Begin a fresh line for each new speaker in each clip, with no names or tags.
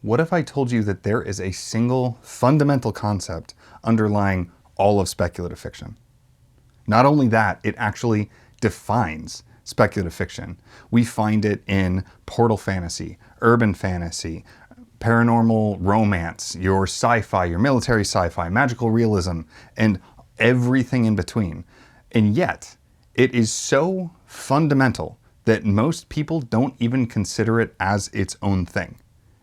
What if I told you that there is a single fundamental concept underlying all of speculative fiction? Not only that, it actually defines speculative fiction. We find it in portal fantasy, urban fantasy, paranormal romance, your sci-fi, your military sci-fi, magical realism, and everything in between. And yet, it is so fundamental that most people don't even consider it as its own thing.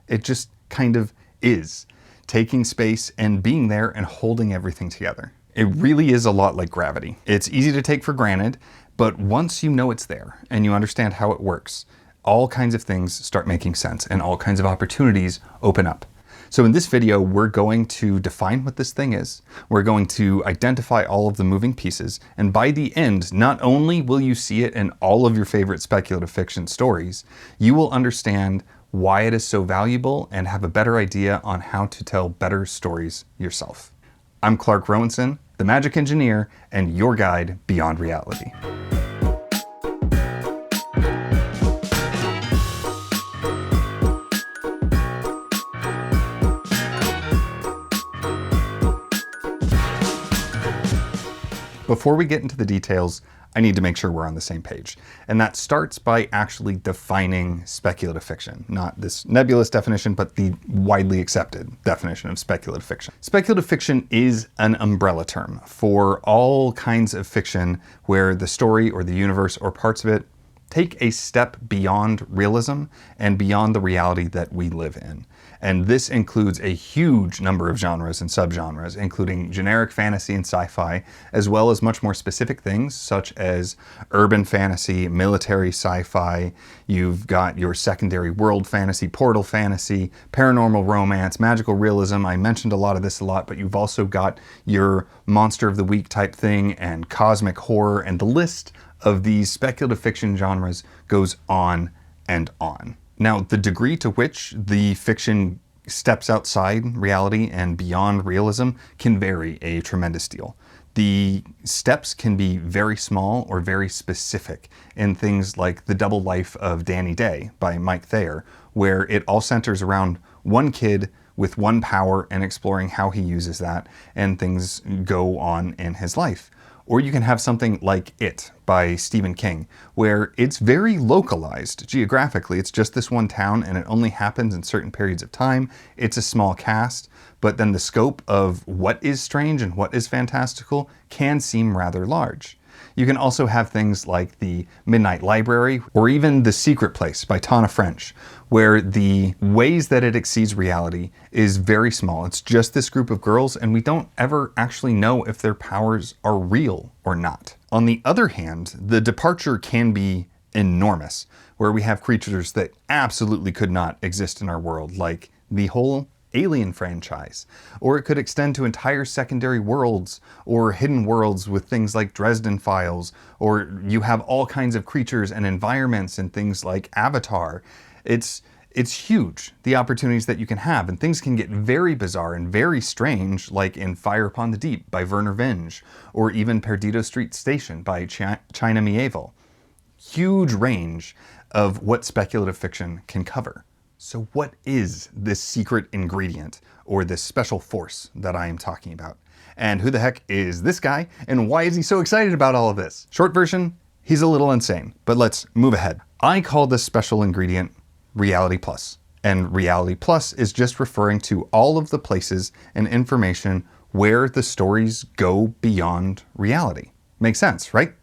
It just kind of is, taking space and being there and holding everything together. It really is a lot like gravity. It's easy to take for granted, but once you know it's there and you understand how it works, all kinds of things start making sense and all kinds of opportunities open up. So in this video, we're going to define what this thing is. We're going to identify all of the moving pieces. And by the end, not only will you see it in all of your favorite speculative fiction stories, you will understand why it is so valuable and have a better idea on how to tell better stories yourself. I'm Clark Rowanson, the Magic Engineer, and your guide beyond reality. Before we get into the details, I need to make sure we're on the same page. And that starts by actually defining speculative fiction. Not this nebulous definition, but the widely accepted definition of speculative fiction. Speculative fiction is an umbrella term for all kinds of fiction where the story or the universe or parts of it take a step beyond realism and beyond the reality that we live in. And this includes a huge number of genres and subgenres, including generic fantasy and sci-fi, as well as much more specific things such as urban fantasy, military sci-fi. You've got your secondary world fantasy, portal fantasy, paranormal romance, magical realism. I mentioned a lot of this but you've also got your monster of the week type thing and cosmic horror, and the list of these speculative fiction genres goes on and on. Now, the degree to which the fiction steps outside reality and beyond realism can vary a tremendous deal. The steps can be very small or very specific in things like The Double Life of Danny Day by Mike Thayer, where it all centers around one kid with one power and exploring how he uses that, and things go on in his life. Or you can have something like It by Stephen King, where it's very localized geographically. It's just this one town and it only happens in certain periods of time. It's a small cast, but then the scope of what is strange and what is fantastical can seem rather large. You can also have things like The Midnight Library or even The Secret Place by Tana French, where the ways that it exceeds reality is very small. It's just this group of girls and we don't ever actually know if their powers are real or not. On the other hand, the departure can be enormous, where we have creatures that absolutely could not exist in our world, like the whole Alien franchise, or it could extend to entire secondary worlds or hidden worlds with things like Dresden Files, or you have all kinds of creatures and environments and things like Avatar. It's huge, the opportunities that you can have, and things can get very bizarre and very strange, like in Fire Upon the Deep by Werner Vinge, or even Perdido Street Station by China Miéville. Huge range of what speculative fiction can cover. So what is this secret ingredient or this special force that I am talking about? And who the heck is this guy? And why is he so excited about all of this? Short version, he's a little insane, but let's move ahead. I call this special ingredient Reality Plus. And Reality Plus is just referring to all of the places and information where the stories go beyond reality. Makes sense, right?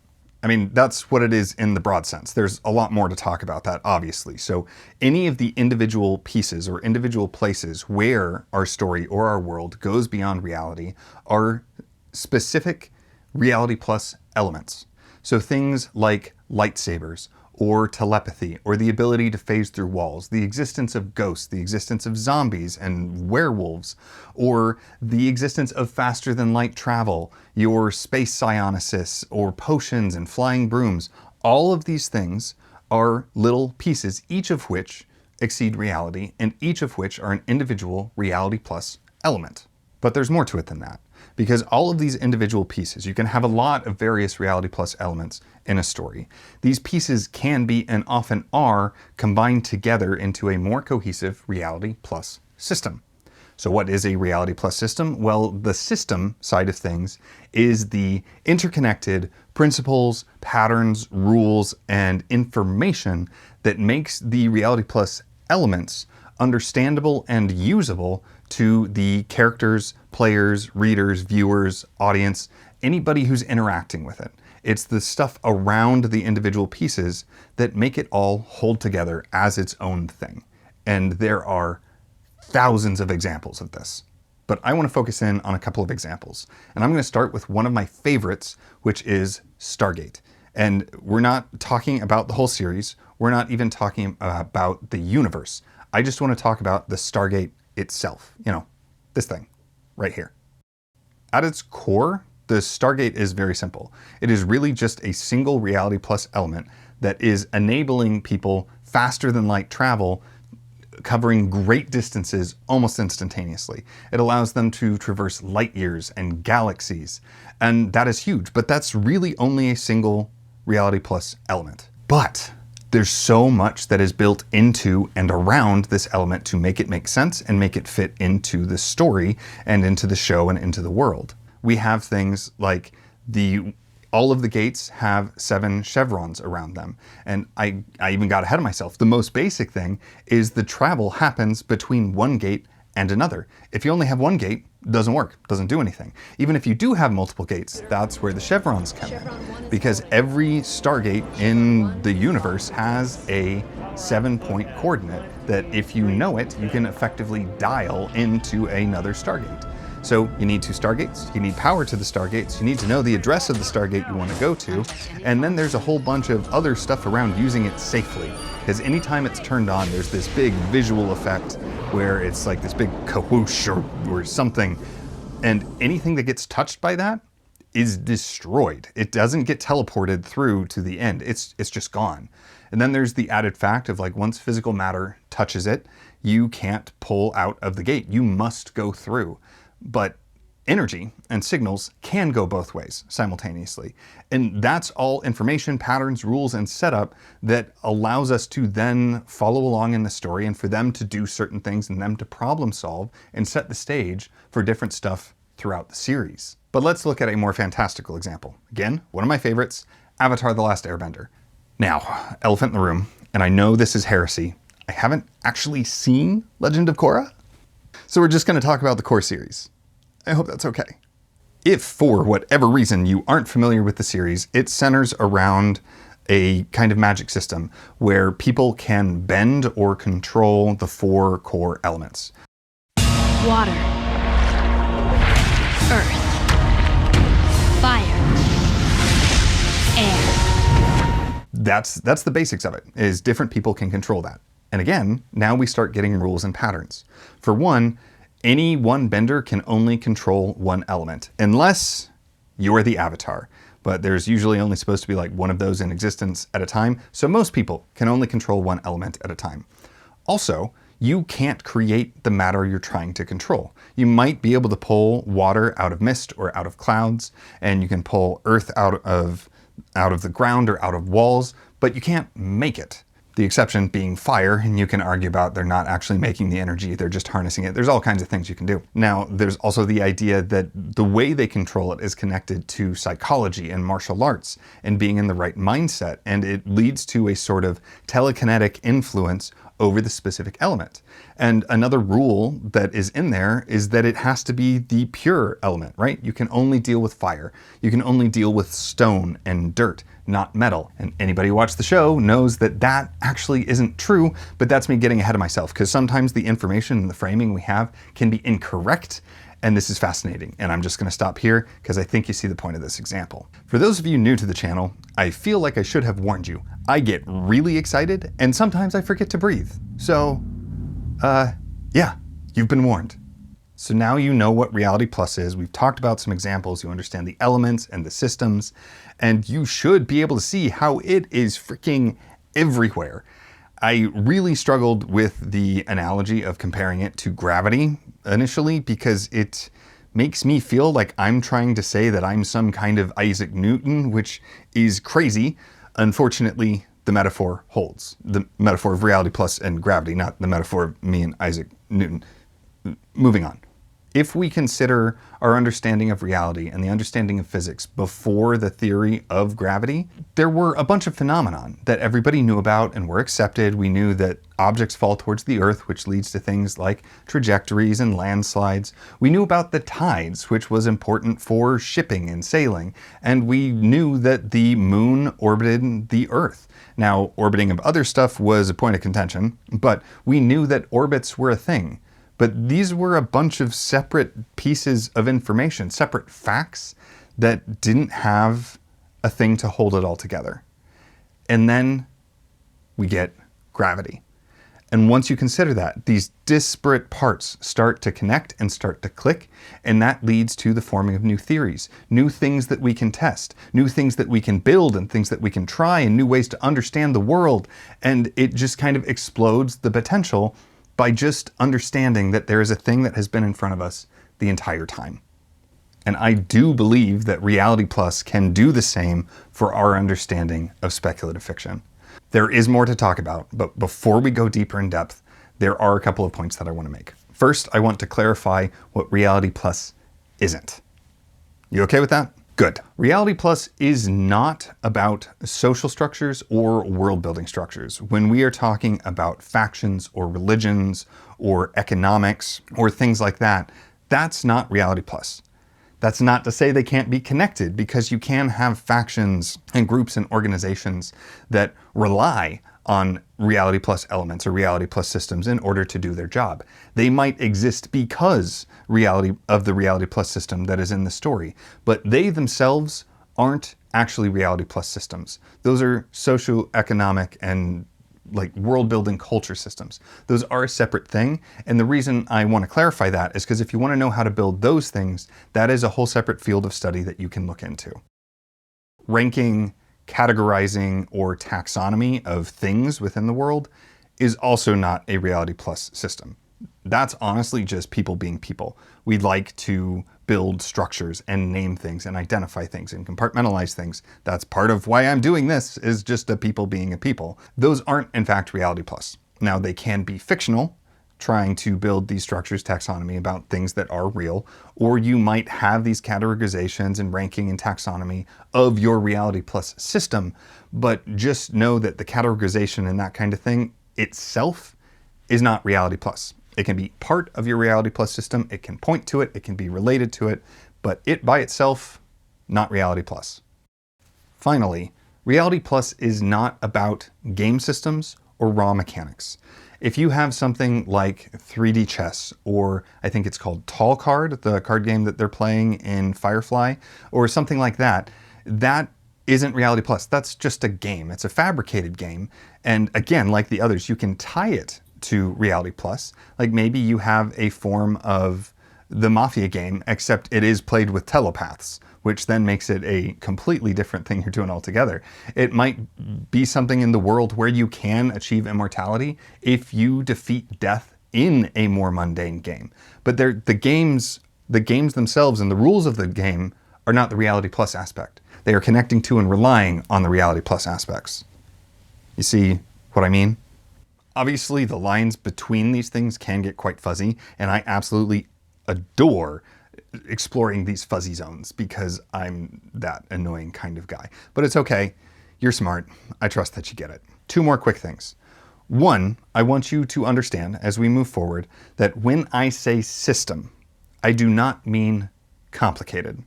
I mean, that's what it is in the broad sense. There's a lot more to talk about that, obviously. So any of the individual pieces or individual places where our story or our world goes beyond reality are specific Reality Plus elements. So things like lightsabers, or telepathy, or the ability to phase through walls, the existence of ghosts, the existence of zombies and werewolves, or the existence of faster than light travel, your space psionicus, or potions and flying brooms. All of these things are little pieces, each of which exceed reality, and each of which are an individual Reality Plus element. But there's more to it than that, because all of these individual pieces, you can have a lot of various Reality Plus elements in a story. These pieces can be, and often are, combined together into a more cohesive Reality Plus system. So what is a Reality Plus system? Well, the system side of things is the interconnected principles, patterns, rules, and information that makes the Reality Plus elements understandable and usable to the characters, players, readers, viewers, audience, anybody who's interacting with it. It's the stuff around the individual pieces that make it all hold together as its own thing. And there are thousands of examples of this. But I want to focus in on a couple of examples. And I'm going to start with one of my favorites, which is Stargate. And we're not talking about the whole series. We're not even talking about the universe. I just want to talk about the Stargate itself. You know, this thing right here. At its core, the Stargate is very simple. It is really just a single Reality Plus element that is enabling people faster than light travel, covering great distances almost instantaneously. It allows them to traverse light years and galaxies, and that is huge, but that's really only a single Reality Plus element. But there's so much that is built into and around this element to make it make sense and make it fit into the story and into the show and into the world. We have things like all of the gates have 7 chevrons around them. And I even got ahead of myself. The most basic thing is the travel happens between one gate and another. If you only have one gate, it doesn't work, doesn't do anything. Even if you do have multiple gates, that's where the chevrons come in. Because every Stargate in the universe has a 7-point coordinate that if you know it, you can effectively dial into another Stargate. So you need 2 Stargates, you need power to the Stargates, you need to know the address of the Stargate you want to go to, and then there's a whole bunch of other stuff around using it safely. Because anytime it's turned on, there's this big visual effect where it's like this big kahoosh or something, and anything that gets touched by that is destroyed. It doesn't get teleported through to the end, it's just gone. And then there's the added fact of like once physical matter touches it, you can't pull out of the gate, you must go through. But energy and signals can go both ways simultaneously. And that's all information, patterns, rules, and setup that allows us to then follow along in the story and for them to do certain things and them to problem solve and set the stage for different stuff throughout the series. But let's look at a more fantastical example. Again, one of my favorites, Avatar: The Last Airbender. Now, elephant in the room, and I know this is heresy, I haven't actually seen Legend of Korra. So we're just going to talk about the core series. I hope that's okay. If for whatever reason you aren't familiar with the series, it centers around a kind of magic system where people can bend or control the 4 core elements.
Water, earth, fire, air.
That's the basics of it, is different people can control that. And again, now we start getting rules and patterns. For one, any one bender can only control one element, unless you are the Avatar. But there's usually only supposed to be like one of those in existence at a time, so most people can only control one element at a time. Also, you can't create the matter you're trying to control. You might be able to pull water out of mist or out of clouds, and you can pull earth out of the ground or out of walls, but you can't make it. The exception being fire, and you can argue about they're not actually making the energy, they're just harnessing it. There's all kinds of things you can do. Now, there's also the idea that the way they control it is connected to psychology and martial arts and being in the right mindset, and it leads to a sort of telekinetic influence over the specific element. And another rule that is in there is that it has to be the pure element, right? You can only deal with fire. You can only deal with stone and dirt, not metal. And anybody who watched the show knows that that actually isn't true, but that's me getting ahead of myself because sometimes the information and the framing we have can be incorrect. And this is fascinating. And I'm just gonna stop here because I think you see the point of this example. For those of you new to the channel, I feel like I should have warned you. I get really excited and sometimes I forget to breathe. So, yeah, you've been warned. So now you know what Reality Plus is. We've talked about some examples. You understand the elements and the systems, and you should be able to see how it is freaking everywhere. I really struggled with the analogy of comparing it to gravity initially because makes me feel like I'm trying to say that I'm some kind of Isaac Newton, which is crazy. Unfortunately, the metaphor holds. The metaphor of reality plus and gravity, not the metaphor of me and Isaac Newton. Moving on. If we consider our understanding of reality and the understanding of physics before the theory of gravity, there were a bunch of phenomena that everybody knew about and were accepted. We knew that objects fall towards the Earth, which leads to things like trajectories and landslides. We knew about the tides, which was important for shipping and sailing. And we knew that the moon orbited the Earth. Now, orbiting of other stuff was a point of contention, but we knew that orbits were a thing. But these were a bunch of separate pieces of information, separate facts that didn't have a thing to hold it all together. And then we get gravity. And once you consider that, these disparate parts start to connect and start to click, and that leads to the forming of new theories, new things that we can test, new things that we can build and things that we can try, and new ways to understand the world. And it just kind of explodes the potential by just understanding that there is a thing that has been in front of us the entire time. And I do believe that Reality Plus can do the same for our understanding of speculative fiction. There is more to talk about, but before we go deeper in depth, there are a couple of points that I want to make. First, I want to clarify what Reality Plus isn't. You okay with that? Good. Reality Plus is not about social structures or world building structures. When we are talking about factions or religions or economics or things like that, that's not Reality Plus. That's not to say they can't be connected, because you can have factions and groups and organizations that rely on Reality Plus elements or Reality Plus systems in order to do their job. They might exist because the Reality Plus system that is in the story, but they themselves aren't actually Reality Plus systems. Those are socioeconomic and like world building culture systems. Those are a separate thing. And the reason I want to clarify that is because if you want to know how to build those things, that is a whole separate field of study that you can look into. Ranking, categorizing, or taxonomy of things within the world is also not a Reality Plus system. That's honestly just people being people. We like to build structures and name things and identify things and compartmentalize things. That's part of why I'm doing this, is just a people being a people. Those aren't in fact Reality Plus. Now they can be fictional, trying to build these structures, taxonomy about things that are real, or you might have these categorizations and ranking and taxonomy of your Reality Plus system, but just know that the categorization and that kind of thing itself is not Reality Plus. It can be part of your Reality Plus system, it can point to it, it can be related to it, but it by itself, not Reality Plus. Finally, Reality Plus is not about game systems or raw mechanics. If you have something like 3D chess, or I think it's called Tall Card, the card game that they're playing in Firefly, or something like that, that isn't Reality Plus. That's just a game. It's a fabricated game. And again, like the others, you can tie it to Reality Plus. Like maybe you have a form of the Mafia game, except it is played with telepaths, which then makes it a completely different thing you're doing altogether. It might be something in the world where you can achieve immortality if you defeat death in a more mundane game. But the games themselves and the rules of the game are not the Reality Plus aspect. They are connecting to and relying on the Reality Plus aspects. You see what I mean? Obviously, the lines between these things can get quite fuzzy, and I absolutely adore exploring these fuzzy zones because I'm that annoying kind of guy. But it's okay. You're smart. I trust that you get it. Two more quick things. One, I want you to understand as we move forward that when I say system, I do not mean complicated.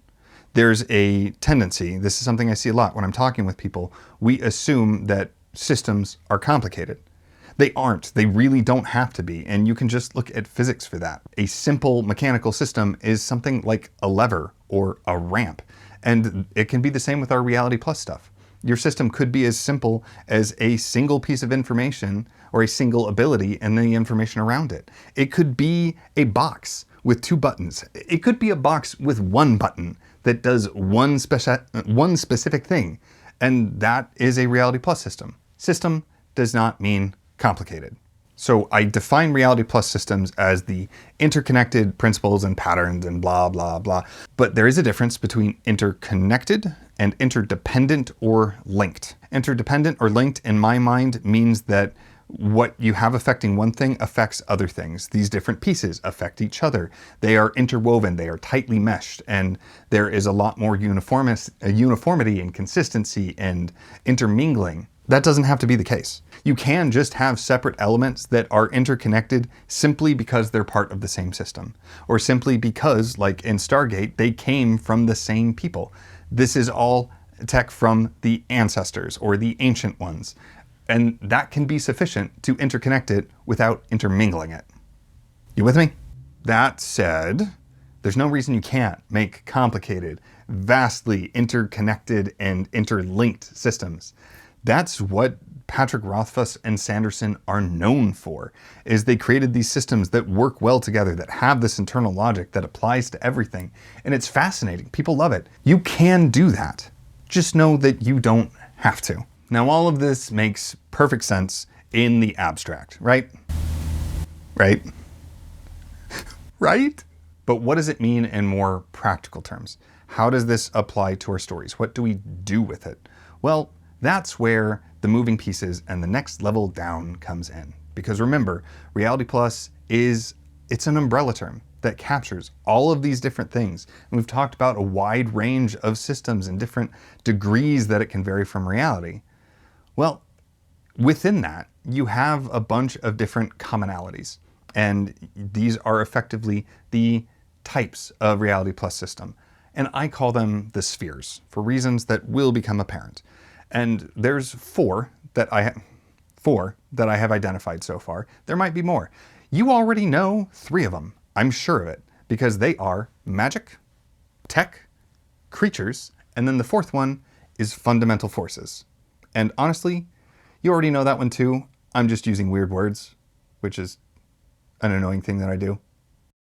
There's a tendency, this is something I see a lot when I'm talking with people, we assume that systems are complicated. They aren't. They really don't have to be. And you can just look at physics for that. A simple mechanical system is something like a lever or a ramp. And it can be the same with our Reality Plus stuff. Your system could be as simple as a single piece of information or a single ability and the information around it. It could be a box with 2 buttons. It could be a box with 1 button that does one specific thing. And that is a Reality Plus system. System does not mean complicated. So I define reality plus systems as the interconnected principles and patterns and blah, blah, blah. But there is a difference between interconnected and interdependent or linked. Interdependent or linked, in my mind, means that what you have affecting one thing affects other things. These different pieces affect each other. They are interwoven, they are tightly meshed, and there is a lot more uniformity and consistency and intermingling. That doesn't have to be the case. You can just have separate elements that are interconnected simply because they're part of the same system, or simply because, like in Stargate, they came from the same people. This is all tech from the ancestors or the ancient ones, and that can be sufficient to interconnect it without intermingling it. You with me? That said, there's no reason you can't make complicated, vastly interconnected and interlinked systems. That's what Patrick Rothfuss and Sanderson are known for, is they created these systems that work well together, that have this internal logic that applies to everything. And it's fascinating. People love it. You can do that. Just know that you don't have to. Now, all of this makes perfect sense in the abstract, right? Right? Right? But what does it mean in more practical terms? How does this apply to our stories? What do we do with it? Well, that's where the moving pieces and the next level down comes in. Because remember, Reality Plus it's an umbrella term that captures all of these different things. And we've talked about a wide range of systems and different degrees that it can vary from reality. Well, within that, you have a bunch of different commonalities. And these are effectively the types of Reality Plus system. And I call them the spheres for reasons that will become apparent. And there's four that I have identified so far. There might be more. You already know three of them. I'm sure of it, because they are magic, tech, creatures, and then the fourth one is fundamental forces. And honestly, you already know that one too. I'm just using weird words, which is an annoying thing that I do.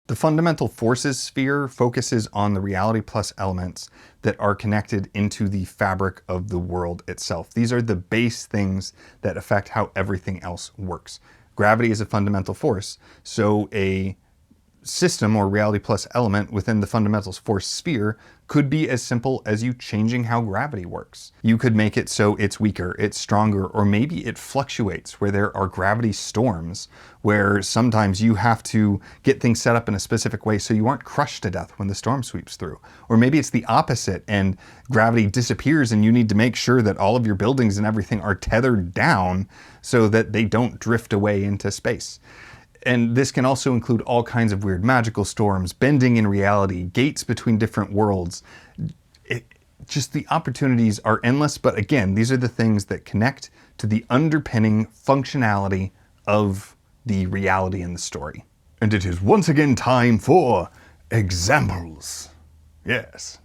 The fundamental forces sphere focuses on the Reality Plus elements that are connected into the fabric of the world itself. These are the base things that affect how everything else works. Gravity is a fundamental force, so a system or Reality Plus element within the fundamental force sphere could be as simple as you changing how gravity works. You could make it so it's weaker, it's stronger, or maybe it fluctuates, where there are gravity storms, where sometimes you have to get things set up in a specific way so you aren't crushed to death when the storm sweeps through. Or maybe it's the opposite and gravity disappears and you need to make sure that all of your buildings and everything are tethered down so that they don't drift away into space. And this can also include all kinds of weird magical storms, bending in reality, gates between different worlds. Just the opportunities are endless, but again, these are the things that connect to the underpinning functionality of the reality in the story. And it is once again time for examples. Yes.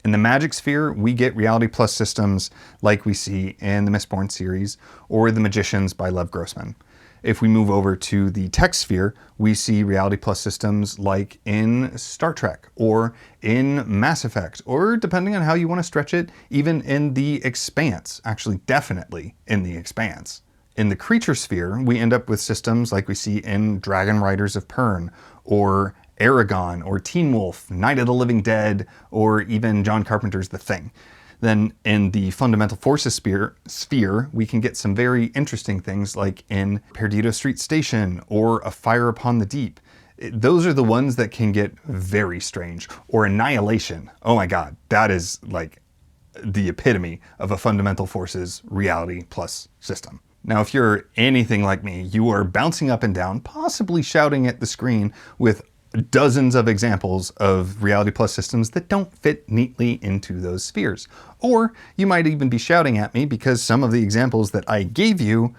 In the magic sphere, we get Reality Plus systems like we see in the Mistborn series or The Magicians by Lev Grossman. If we move over to the tech sphere, we see Reality Plus systems like in Star Trek or in Mass Effect, or depending on how you want to stretch it, even in The Expanse. Actually, definitely in The Expanse. In the creature sphere, we end up with systems like we see in Dragon Riders of Pern, or Aragon, or Teen Wolf, Night of the Living Dead, or even John Carpenter's The Thing. Then in the fundamental forces sphere, we can get some very interesting things like in Perdido Street Station or A Fire Upon the Deep. Those are the ones that can get very strange. Or Annihilation. Oh my God, that is like the epitome of a fundamental forces Reality Plus system. Now, if you're anything like me, you are bouncing up and down, possibly shouting at the screen with dozens of examples of Reality Plus systems that don't fit neatly into those spheres. Or you might even be shouting at me because some of the examples that I gave you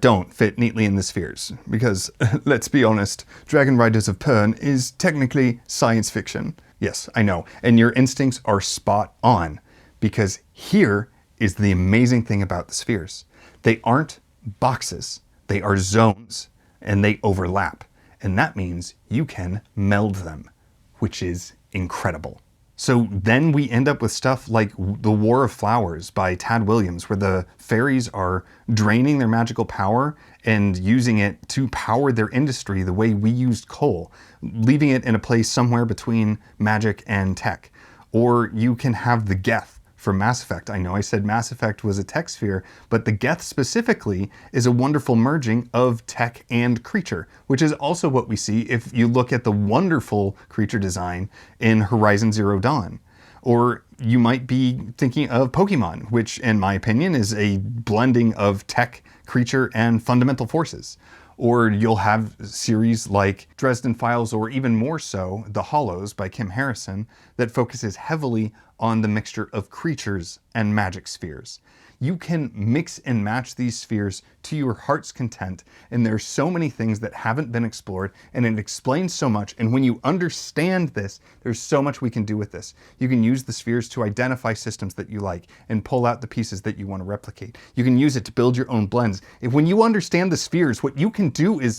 don't fit neatly in the spheres. Because, let's be honest, Dragon Riders of Pern is technically science fiction. Yes, I know. And your instincts are spot on. Because here is the amazing thing about the spheres. They aren't boxes. They are zones. And they overlap. And that means you can meld them, which is incredible. So then we end up with stuff like The War of Flowers by Tad Williams, where the fairies are draining their magical power and using it to power their industry the way we used coal, leaving it in a place somewhere between magic and tech. Or you can have the Geth from Mass Effect. I know I said Mass Effect was a tech sphere, but the Geth specifically is a wonderful merging of tech and creature, which is also what we see if you look at the wonderful creature design in Horizon Zero Dawn. Or you might be thinking of Pokemon, which in my opinion is a blending of tech, creature, and fundamental forces. Or you'll have series like Dresden Files, or even more so, The Hollows by Kim Harrison, that focuses heavily on the mixture of creatures and magic spheres. You can mix and match these spheres to your heart's content, and there's so many things that haven't been explored, and it explains so much. And when you understand this, there's so much we can do with this. You can use the spheres to identify systems that you like and pull out the pieces that you want to replicate. You can use it to build your own blends. When you understand the spheres, what you can do is...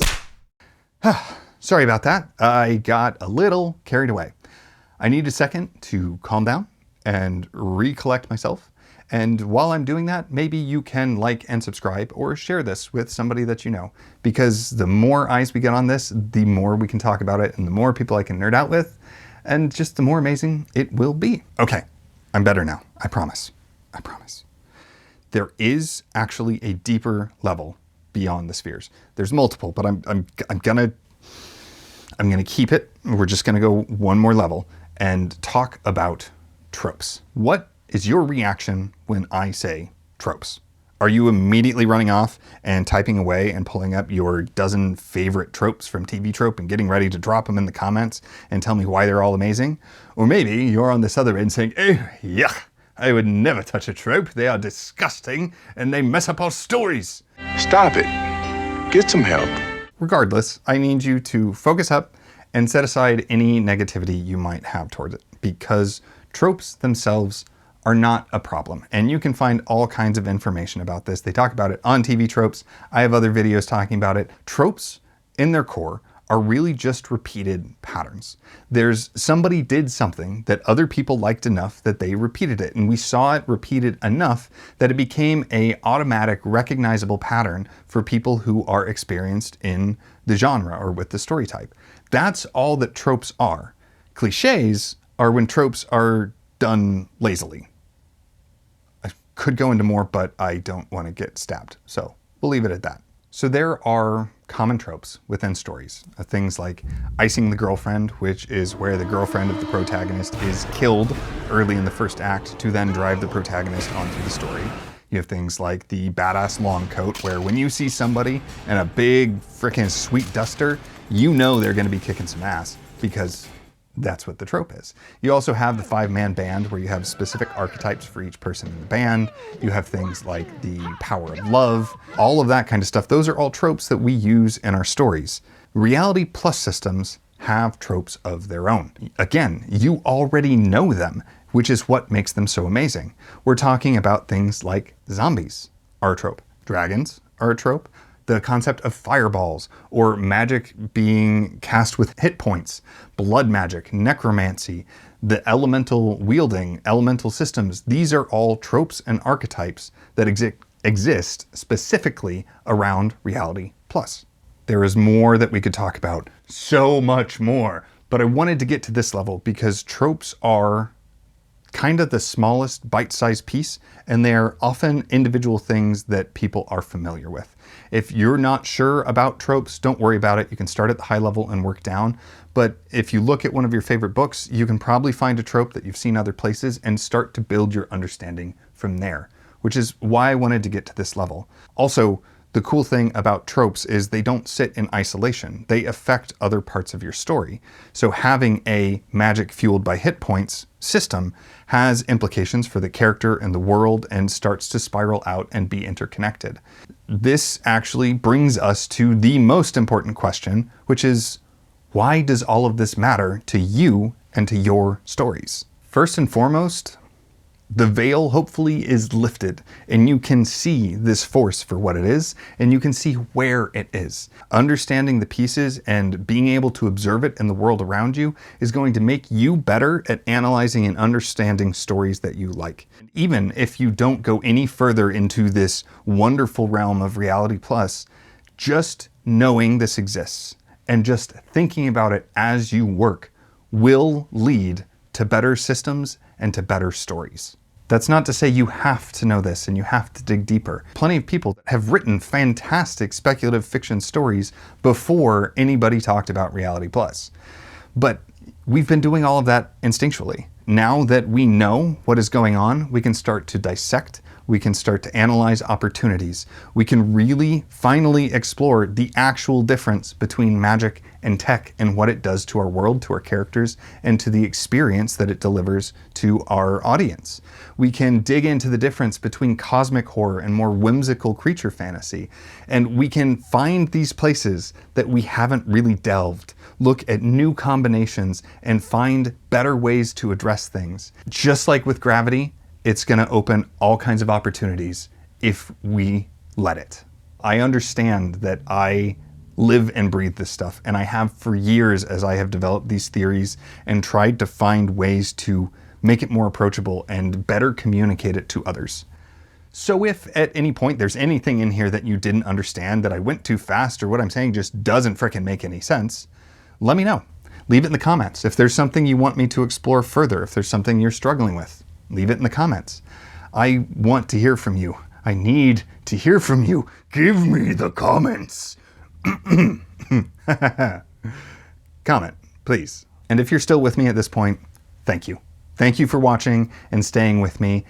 Sorry about that. I got a little carried away. I need a second to calm down and recollect myself. And while I'm doing that, maybe you can like and subscribe or share this with somebody that you know, because the more eyes we get on this, the more we can talk about it and the more people I can nerd out with, and just the more amazing it will be. Okay, I'm better now. I promise. I promise. There is actually a deeper level beyond the spheres. There's multiple, but I'm gonna keep it. We're just gonna go one more level and talk about tropes. What is your reaction when I say tropes? Are you immediately running off and typing away and pulling up your dozen favorite tropes from TV Trope and getting ready to drop them in the comments and tell me why they're all amazing? Or maybe you're on this other end saying, oh, yuck, I would never touch a trope. They are disgusting and they mess up our stories.
Stop it. Get some help.
Regardless, I need you to focus up and set aside any negativity you might have towards it, because tropes themselves are not a problem. And you can find all kinds of information about this. They talk about it on TV Tropes. I have other videos talking about it. Tropes, in their core, are really just repeated patterns. There's somebody did something that other people liked enough that they repeated it. And we saw it repeated enough that it became an automatic, recognizable pattern for people who are experienced in the genre or with the story type. That's all that tropes are. Cliches are when tropes are done lazily. I could go into more, but I don't want to get stabbed, so we'll leave it at that. So there are common tropes within stories. Things like icing the girlfriend, which is where the girlfriend of the protagonist is killed early in the first act to then drive the protagonist onto the story. You have things like the badass long coat, where when you see somebody in a big frickin' sweet duster, you know they're going to be kicking some ass, because that's what the trope is. You also have the 5-man band, where you have specific archetypes for each person in the band. You have things like the power of love, all of that kind of stuff. Those are all tropes that we use in our stories. Reality Plus systems have tropes of their own. Again, you already know them, which is what makes them so amazing. We're talking about things like zombies are a trope. Dragons are a trope. The concept of fireballs, or magic being cast with hit points, blood magic, necromancy, the elemental wielding, elemental systems. These are all tropes and archetypes that exist specifically around Reality Plus. There is more that we could talk about, so much more, but I wanted to get to this level because tropes are kind of the smallest bite-sized piece, and they're often individual things that people are familiar with. If you're not sure about tropes, don't worry about it. You can start at the high level and work down. But if you look at one of your favorite books, you can probably find a trope that you've seen other places and start to build your understanding from there, which is why I wanted to get to this level. Also, the cool thing about tropes is they don't sit in isolation. They affect other parts of your story. So having a magic fueled by hit points system has implications for the character and the world, and starts to spiral out and be interconnected. This actually brings us to the most important question, which is, why does all of this matter to you and to your stories? First and foremost, the veil hopefully is lifted and you can see this force for what it is and you can see where it is. Understanding the pieces and being able to observe it in the world around you is going to make you better at analyzing and understanding stories that you like. Even if you don't go any further into this wonderful realm of Reality Plus, just knowing this exists and just thinking about it as you work will lead to better systems and to better stories. That's not to say you have to know this and you have to dig deeper. Plenty of people have written fantastic speculative fiction stories before anybody talked about Reality Plus. But we've been doing all of that instinctually. Now that we know what is going on, we can start to dissect, we can start to analyze opportunities. We can really finally explore the actual difference between magic and tech and what it does to our world, to our characters, and to the experience that it delivers to our audience. We can dig into the difference between cosmic horror and more whimsical creature fantasy. And we can find these places that we haven't really delved, look at new combinations, and find better ways to address things. Just like with gravity, it's going to open all kinds of opportunities if we let it. I understand that I live and breathe this stuff, and I have for years as I have developed these theories and tried to find ways to make it more approachable and better communicate it to others. So if at any point there's anything in here that you didn't understand, that I went too fast, or what I'm saying just doesn't frickin' make any sense, let me know. Leave it in the comments. If there's something you want me to explore further, if there's something you're struggling with, leave it in the comments. I want to hear from you. I need to hear from you. Give me the comments. Comment, please. And if you're still with me at this point, thank you. Thank you for watching and staying with me.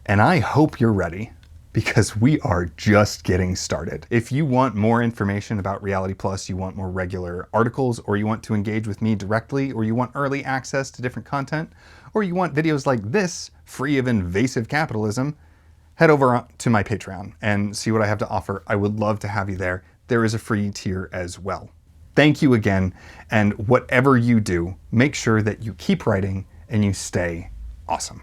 And I hope you're ready, because we are just getting started. If you want more information about Reality Plus, you want more regular articles, or you want to engage with me directly, or you want early access to different content, or you want videos like this, free of invasive capitalism, head over to my Patreon and see what I have to offer. I would love to have you there. There is a free tier as well. Thank you again, and whatever you do, make sure that you keep writing and you stay awesome.